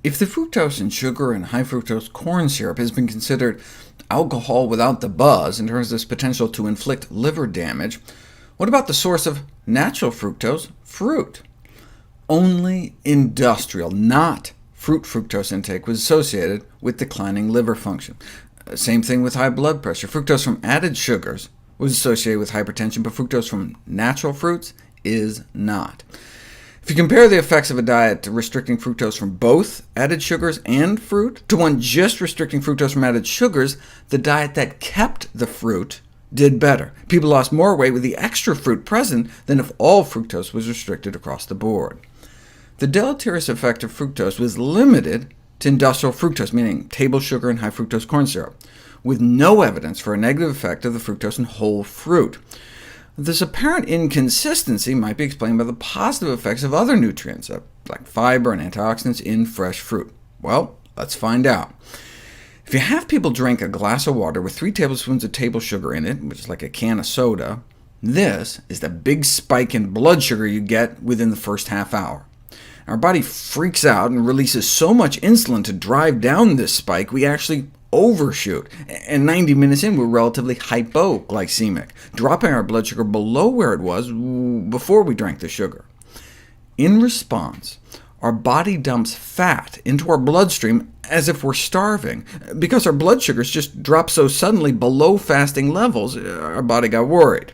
If the fructose in sugar and high fructose corn syrup has been considered alcohol without the buzz in terms of its potential to inflict liver damage, what about the source of natural fructose, fruit? Only industrial, not fruit fructose intake was associated with declining liver function. Same thing with high blood pressure. Fructose from added sugars was associated with hypertension, but fructose from natural fruits is not. If you compare the effects of a diet restricting fructose from both added sugars and fruit to one just restricting fructose from added sugars, the diet that kept the fruit did better. People lost more weight with the extra fruit present than if all fructose was restricted across the board. The deleterious effect of fructose was limited to industrial fructose, meaning table sugar and high fructose corn syrup, with no evidence for a negative effect of the fructose in whole fruit. This apparent inconsistency might be explained by the positive effects of other nutrients, like fiber and antioxidants, in fresh fruit. Well, let's find out. If you have people drink a glass of water with 3 tablespoons of table sugar in it, which is like a can of soda, this is the big spike in blood sugar you get within the first half hour. Our body freaks out and releases so much insulin to drive down this spike, we actually overshoot, and 90 minutes in, we're relatively hypoglycemic, dropping our blood sugar below where it was before we drank the sugar. In response, our body dumps fat into our bloodstream as if we're starving. Because our blood sugars just dropped so suddenly below fasting levels, our body got worried.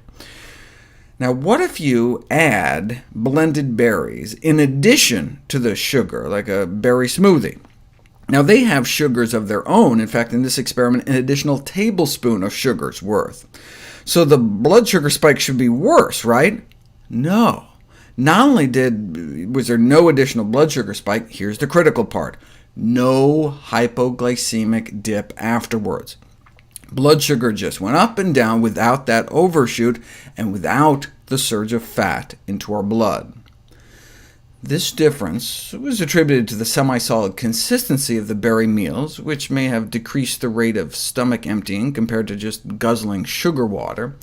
Now, what if you add blended berries in addition to the sugar, like a berry smoothie? Now, they have sugars of their own. In fact, in this experiment, an additional tablespoon of sugar's worth. So the blood sugar spike should be worse, right? No. Not only was there no additional blood sugar spike, here's the critical part: no hypoglycemic dip afterwards. Blood sugar just went up and down without that overshoot, and without the surge of fat into our blood. This difference was attributed to the semi-solid consistency of the berry meals, which may have decreased the rate of stomach emptying compared to just guzzling sugar water.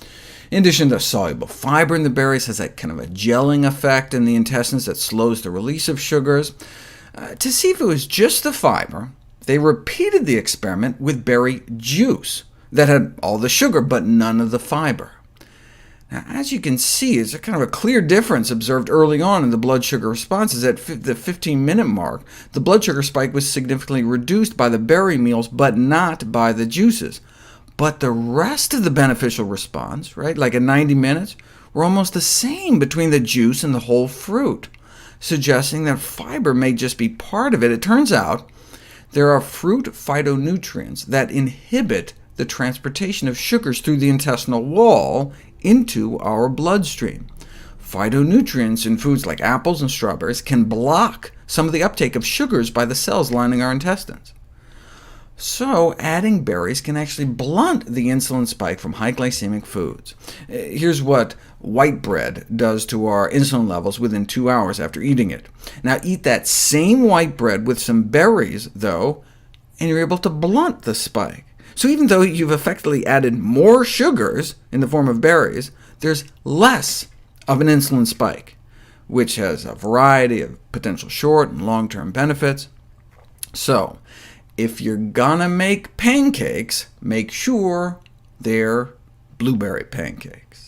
In addition, the soluble fiber in the berries has that kind of a gelling effect in the intestines that slows the release of sugars. To see if it was just the fiber, they repeated the experiment with berry juice that had all the sugar but none of the fiber. Now, as you can see, there's a kind of a clear difference observed early on in the blood sugar responses. At the 15-minute mark, the blood sugar spike was significantly reduced by the berry meals, but not by the juices. But the rest of the beneficial response, right, like at 90 minutes, were almost the same between the juice and the whole fruit, suggesting that fiber may just be part of it. It turns out there are fruit phytonutrients that inhibit the transportation of sugars through the intestinal wall into our bloodstream. Phytonutrients in foods like apples and strawberries can block some of the uptake of sugars by the cells lining our intestines. So adding berries can actually blunt the insulin spike from high glycemic foods. Here's what white bread does to our insulin levels within 2 hours after eating it. Now eat that same white bread with some berries, though, and you're able to blunt the spike. So even though you've effectively added more sugars in the form of berries, there's less of an insulin spike, which has a variety of potential short and long-term benefits. So if you're gonna make pancakes, make sure they're blueberry pancakes.